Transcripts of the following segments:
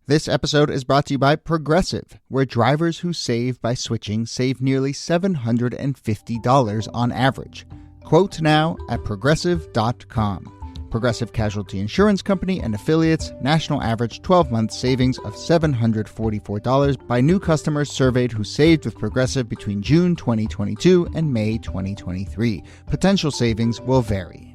This episode is brought to you by Progressive, where drivers who save by switching save nearly $750 on average. Quote now at Progressive.com. Progressive Casualty Insurance Company and affiliates, national average 12-month savings of $744 by new customers surveyed who saved with Progressive between June 2022 and May 2023. Potential savings will vary.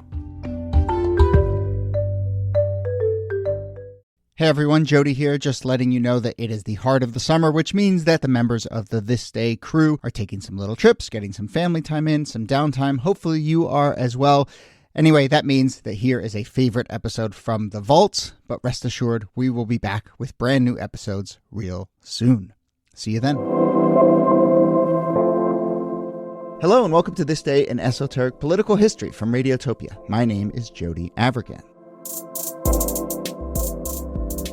Hey everyone, Jody here, just letting you know that it is the heart of the summer, which means that the members of the This Day crew are taking some little trips, getting some family time in, some downtime. Hopefully you are as well. Anyway, that means that here is a favorite episode from the vaults, but rest assured, we will be back with brand new episodes real soon. See you then. Hello and welcome to This Day in Esoteric Political History from Radiotopia. My name is Jody Avirgan.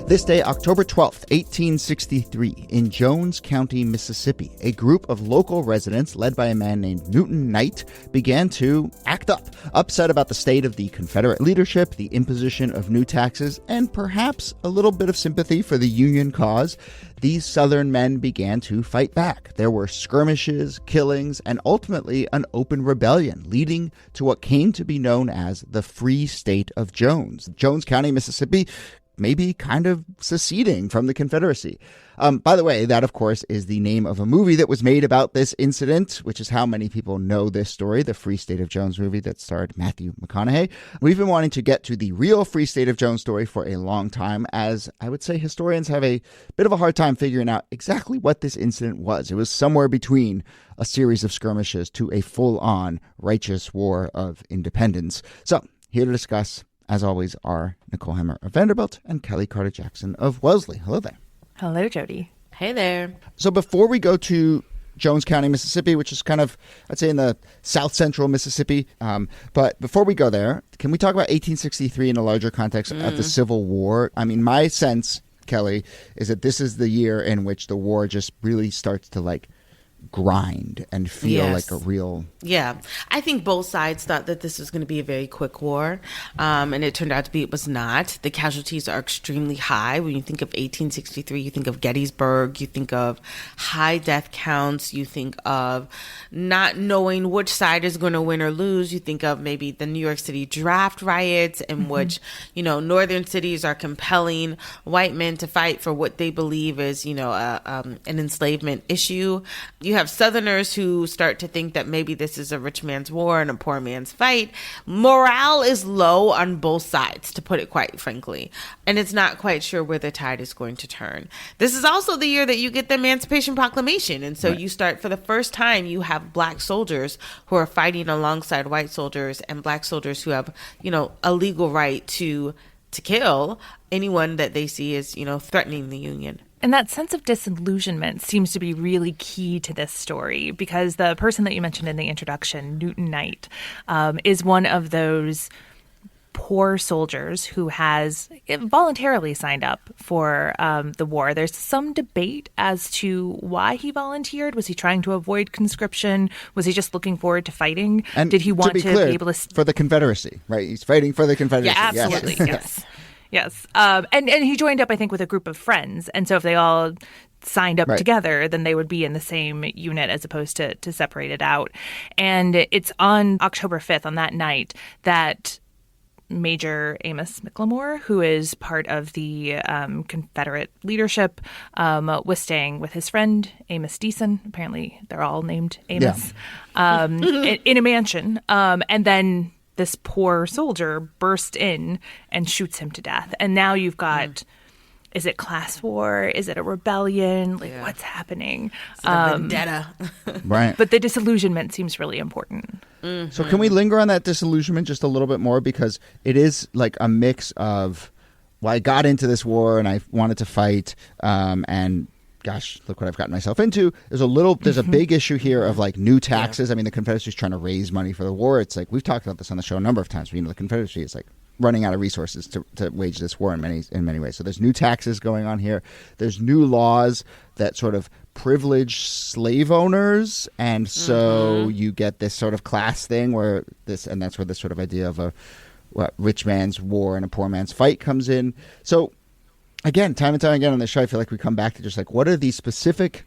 This day, October 12th, 1863, in Jones County, Mississippi, a group of local residents led by a man named Newton Knight began to act up, upset about the state of the Confederate leadership, the imposition of new taxes, and perhaps a little bit of sympathy for the Union cause. These Southern men began to fight back. There were skirmishes, killings, and ultimately an open rebellion, leading to what came to be known as the Free State of Jones. Jones County, Mississippi, maybe kind of seceding from the Confederacy. By the way, that, of course, is the name of a movie that was made about this incident, which is how many people know this story, the Free State of Jones movie that starred Matthew McConaughey. We've been wanting to get to the real Free State of Jones story for a long time, as I would say historians have a bit of a hard time figuring out exactly what this incident was. It was somewhere between a series of skirmishes to a full-on righteous war of independence. So, here to discuss, as always, are Nicole Hemmer of Vanderbilt and Kellie Carter-Jackson of Wellesley. Hello there. Hello, Jody. Hey there. So before we go to Jones County, Mississippi, which is kind of, I'd say, in the south central Mississippi, but before we go there, can we talk about 1863 in a larger context of the Civil War? I mean, my sense, Kellie, is that this is the year in which the war just really starts to grind and feel like a real... Yeah. I think both sides thought that this was going to be a very quick war, and it turned out to be it was not. The casualties are extremely high. When you think of 1863, you think of Gettysburg, you think of high death counts, you think of not knowing which side is going to win or lose, you think of maybe the New York City draft riots in which, northern cities are compelling white men to fight for what they believe is, an enslavement issue. You have Southerners who start to think that maybe this is a rich man's war and a poor man's fight. Morale is low on both sides, to put it quite frankly. And it's not quite sure where the tide is going to turn. This is also the year that you get the Emancipation Proclamation. And so you start, for the first time, you have black soldiers who are fighting alongside white soldiers, and black soldiers who have, a legal right to kill anyone that they see as, threatening the Union. And that sense of disillusionment seems to be really key to this story, because the person that you mentioned in the introduction, Newton Knight, is one of those poor soldiers who has voluntarily signed up for the war. There's some debate as to why he volunteered. Was he trying to avoid conscription? Was he just looking forward to fighting? And did he want to clear, be able to... For the Confederacy, right? He's fighting for the Confederacy. Yeah, absolutely, yes. Yes. And he joined up, I think, with a group of friends. And so if they all signed up together, then they would be in the same unit as opposed to separated out. And it's on October 5th, on that night, that Major Amos McLemore, who is part of the Confederate leadership, was staying with his friend Amos Deason. Apparently, they're all named Amos, in a mansion. And then this poor soldier bursts in and shoots him to death. And now you've got, is it class war? Is it a rebellion? What's happening? It's a vendetta. Right. But the disillusionment seems really important. Mm-hmm. So can we linger on that disillusionment just a little bit more? Because it is like a mix of, well, I got into this war and I wanted to fight, and gosh, look what I've gotten myself into. There's a big issue here of new taxes. I mean, the Confederacy is trying to raise money for the war. It's we've talked about this on the show a number of times. The Confederacy is running out of resources to wage this war in many ways. So there's new taxes going on here. There's new laws that sort of privilege slave owners, and so you get this sort of class thing and that's where this sort of idea of a rich man's war and a poor man's fight comes in. So Again, time and time again on the show, I feel like we come back to just like, what are these specific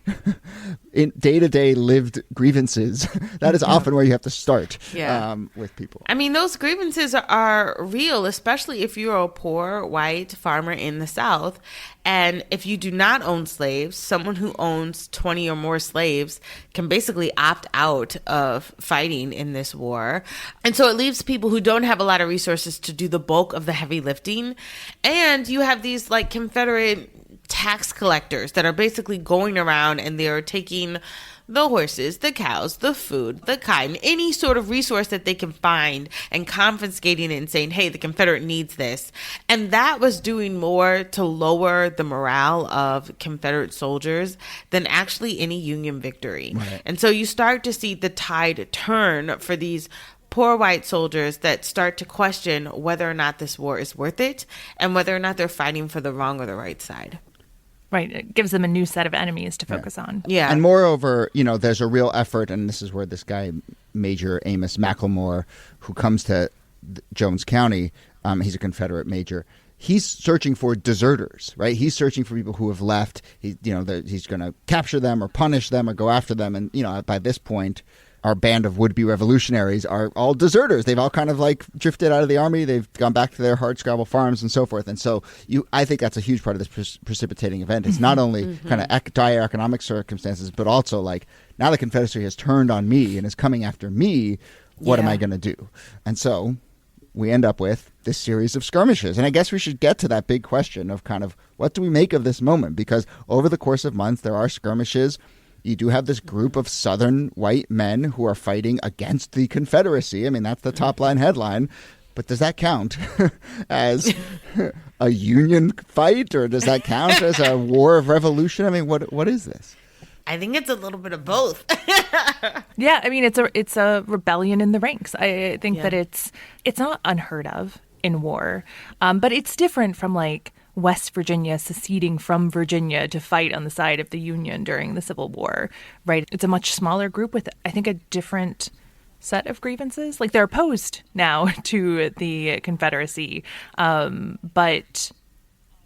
in day-to-day lived grievances? That is often where you have to start with people. I mean, those grievances are real, especially if you're a poor white farmer in the South. And if you do not own slaves, someone who owns 20 or more slaves can basically opt out of fighting in this war. And so it leaves people who don't have a lot of resources to do the bulk of the heavy lifting. And you have these like Confederate tax collectors that are basically going around and they're taking the horses, the cows, the food, the cotton, any sort of resource that they can find and confiscating it and saying, hey, the Confederate needs this. And that was doing more to lower the morale of Confederate soldiers than actually any Union victory. Right. And so you start to see the tide turn for these poor white soldiers that start to question whether or not this war is worth it and whether or not they're fighting for the wrong or the right side. Right. It gives them a new set of enemies to focus on. Yeah. And moreover, there's a real effort, and this is where this guy, Major Amos McLemore, who comes to Jones County, he's a Confederate major. He's searching for deserters, right? He's searching for people who have left. He's going to capture them or punish them or go after them. And, by this point, our band of would-be revolutionaries are all deserters. They've all kind of like drifted out of the army. They've gone back to their hardscrabble farms and so forth. And so I think that's a huge part of this precipitating event. It's not only kind of dire economic circumstances, but also like now the Confederacy has turned on me and is coming after me. What am I going to do? And so we end up with this series of skirmishes. And I guess we should get to that big question of kind of what do we make of this moment? Because over the course of months, there are skirmishes. You do have this group of Southern white men who are fighting against the Confederacy. I mean, that's the top line headline. But does that count as a Union fight, or does that count as a war of revolution? I mean, what is this? I think it's a little bit of both. Yeah, I mean, it's a rebellion in the ranks. I think that it's not unheard of in war, but it's different from like West Virginia seceding from Virginia to fight on the side of the Union during the Civil War, right? It's a much smaller group with, I think, a different set of grievances. Like, they're opposed now to the Confederacy, but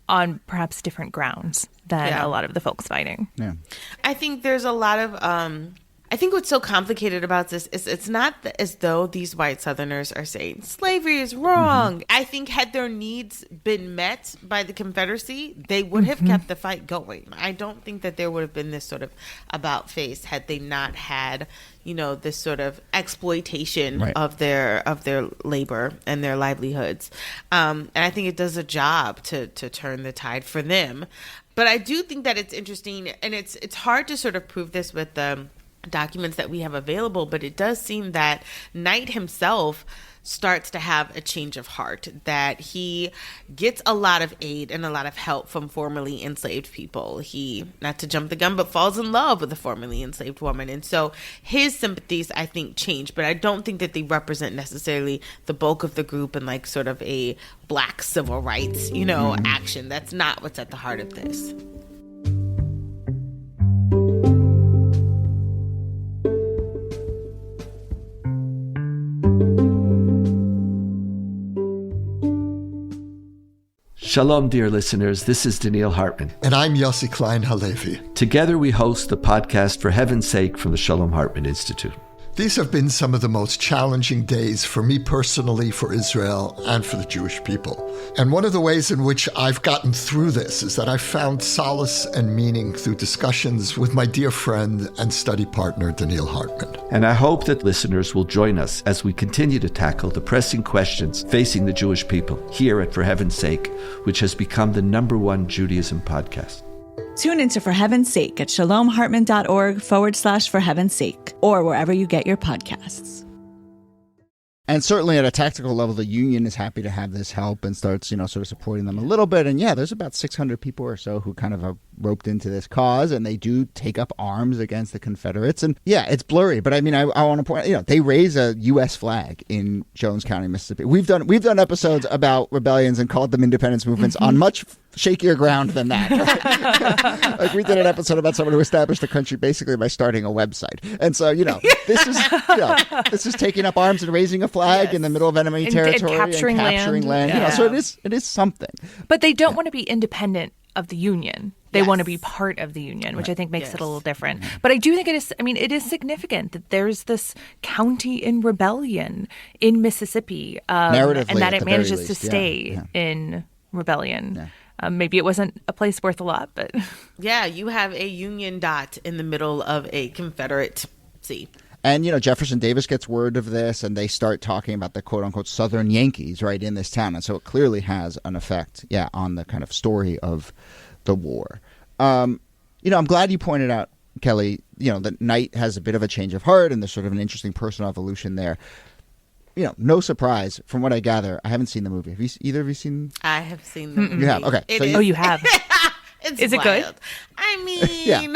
on perhaps different grounds than a lot of the folks fighting. Yeah, I think there's a lot of I think what's so complicated about this is it's not as though these white Southerners are saying slavery is wrong. I think had their needs been met by the Confederacy, they would have kept the fight going. I don't think that there would have been this sort of about face had they not had, this sort of exploitation of their labor and their livelihoods. And I think it does a job to turn the tide for them. But I do think that it's interesting, and it's hard to sort of prove this with the documents that we have available, but it does seem that Knight himself starts to have a change of heart, that he gets a lot of aid and a lot of help from formerly enslaved people. He, not to jump the gun, but falls in love with a formerly enslaved woman. And so his sympathies, I think, change, but I don't think that they represent necessarily the bulk of the group and like sort of a black civil rights, action. That's not what's at the heart of this. Shalom, dear listeners. This is Daniil Hartman. And I'm Yossi Klein Halevi. Together we host the podcast For Heaven's Sake from the Shalom Hartman Institute. These have been some of the most challenging days for me personally, for Israel, and for the Jewish people. And one of the ways in which I've gotten through this is that I've found solace and meaning through discussions with my dear friend and study partner, Daniil Hartman. And I hope that listeners will join us as we continue to tackle the pressing questions facing the Jewish people here at For Heaven's Sake, which has become the #1 Judaism podcast. Tune into For Heaven's Sake at shalomhartman.org/For Heaven's Sake, or wherever you get your podcasts. And certainly at a tactical level, the Union is happy to have this help and starts, sort of supporting them a little bit. And there's about 600 people or so who kind of are roped into this cause, and they do take up arms against the Confederates. And it's blurry, but I mean, I want to point out, they raise a U.S. flag in Jones County, Mississippi. We've done episodes about rebellions and called them independence movements on much shakier ground than that. Right? Like we did an episode about someone who established a country basically by starting a website. And so, this is taking up arms and raising a flag in the middle of enemy territory and capturing land. Yeah. So it is something. But they don't want to be independent of the Union. They want to be part of the Union, which I think makes it a little different. But I do think it is significant that there's this county in rebellion in Mississippi, narratively, and that it manages least. to stay in rebellion. Yeah. Maybe it wasn't a place worth a lot, but... Yeah, you have a Union dot in the middle of a Confederacy. And, Jefferson Davis gets word of this, and they start talking about the quote-unquote Southern Yankees right in this town. And so it clearly has an effect, on the kind of story of the war. I'm glad you pointed out, Kellie, that Knight has a bit of a change of heart, and there's sort of an interesting personal evolution there. No surprise, from what I gather, I haven't seen the movie. Have either of you seen? I have seen the movie. You have? Okay. You have? Is it wild. good? I mean,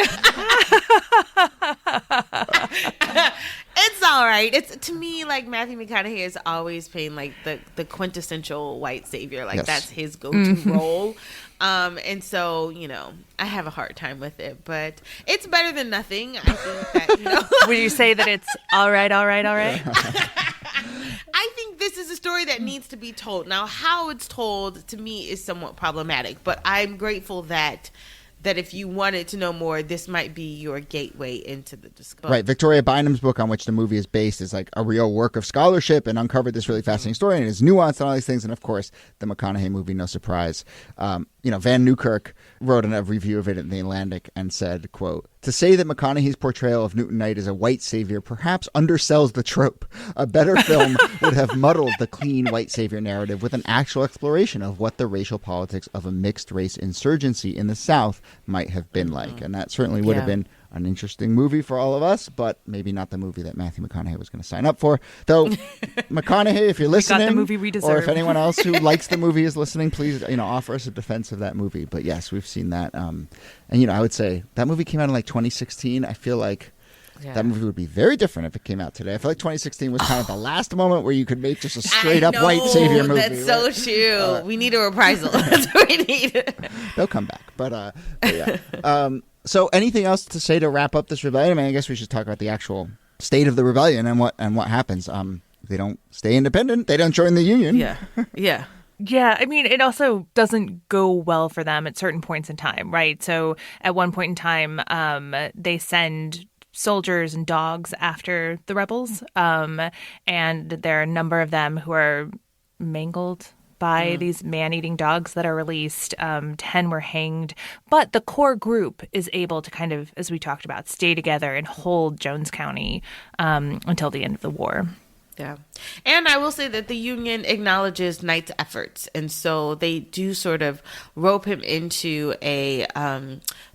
it's all right. It's, to me, like, Matthew McConaughey is always playing like the quintessential white savior. Like that's his go-to role. And so, I have a hard time with it, but it's better than nothing. I think that, Would you say that it's all right? I think this is a story that needs to be told. Now, how it's told, to me, is somewhat problematic, but I'm grateful that if you wanted to know more, this might be your gateway into the discussion. Right. Victoria Bynum's book on which the movie is based is like a real work of scholarship and uncovered this really fascinating story, and it's nuanced and all these things. And of course, the McConaughey movie, no surprise. Van Newkirk wrote a review of it in The Atlantic and said, quote, "To say that McConaughey's portrayal of Newton Knight as a white savior perhaps undersells the trope. A better film would have muddled the clean white savior narrative with an actual exploration of what the racial politics of a mixed race insurgency in the South might have been like." And that certainly would have been an interesting movie for all of us, but maybe not the movie that Matthew McConaughey was going to sign up for. Though, McConaughey, if you're listening, got the movie we deserve. or if anyone else who likes the movie is listening, please, offer us a defense of that movie. But yes, we've seen that. And, I would say that movie came out in like 2016. I feel like that movie would be very different if it came out today. I feel like 2016 was kind of the last moment where you could make just a straight up white savior movie. That's so true. We need a reprisal. That's what we need. They'll come back. But yeah. So anything else to say to wrap up this rebellion? I guess we should talk about the actual state of the rebellion and what happens. They don't stay independent. They don't join the Union. Yeah. Yeah, it also doesn't go well for them at certain points in time, right? So at one point in time, they send soldiers and dogs after the rebels, and there are a number of them who are mangled by these man-eating dogs that are released. 10 were hanged. But the core group is able to kind of, as we talked about, stay together and hold Jones County until the end of the war. Yeah. And I will say that the Union acknowledges Knight's efforts. And so they do sort of rope him into a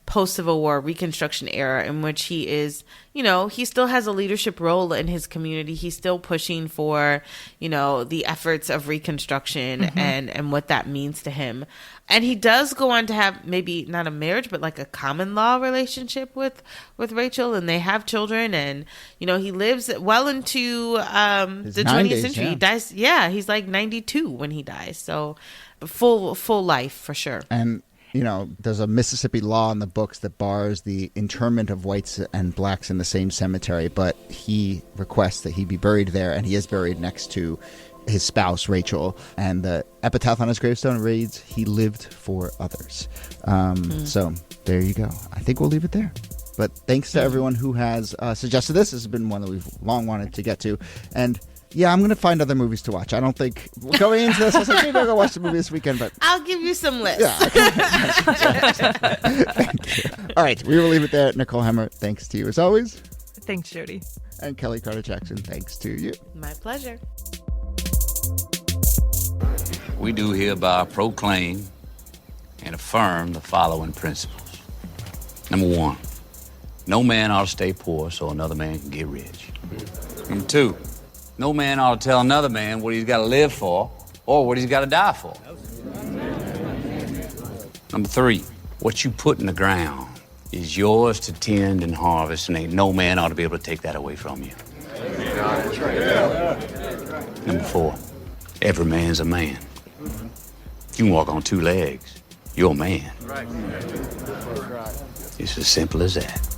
post-Civil War Reconstruction era in which he is, he still has a leadership role in his community. He's still pushing for, the efforts of Reconstruction and what that means to him. And he does go on to have maybe not a marriage, but like a common law relationship with Rachel, and they have children, and he lives well into the 20th century. He dies. Yeah, he's like 92 when he dies. So full life for sure. And there's a Mississippi law in the books that bars the interment of whites and blacks in the same cemetery, but he requests that he be buried there, and he is buried next to his spouse, Rachel, and the epitaph on his gravestone reads, "He lived for others." So there you go. I think we'll leave it there. But thanks to everyone who has suggested this. This has been one that we've long wanted to get to. And yeah, I'm going to find other movies to watch. I don't think going into this, I was like, maybe I'll go watch the movie this weekend, but I'll give you some lists. Yeah. Thank you. All right, we will leave it there. Nicole Hemmer, thanks to you as always. Thanks, Jody. And Kellie Carter-Jackson, thanks to you. My pleasure. We do hereby proclaim and affirm the following principles. Number 1, no man ought to stay poor so another man can get rich. Number 2, no man ought to tell another man what he's got to live for or what he's got to die for. Number 3, what you put in the ground is yours to tend and harvest, and ain't no man ought to be able to take that away from you. Number 4, every man's a man. You can walk on 2 legs, you're a man. It's as simple as that.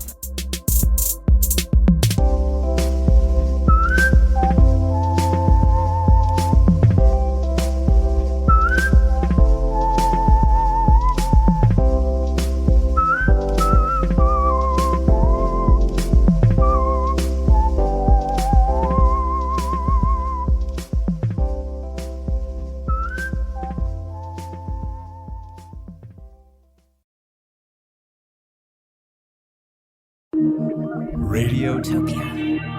Radiotopia.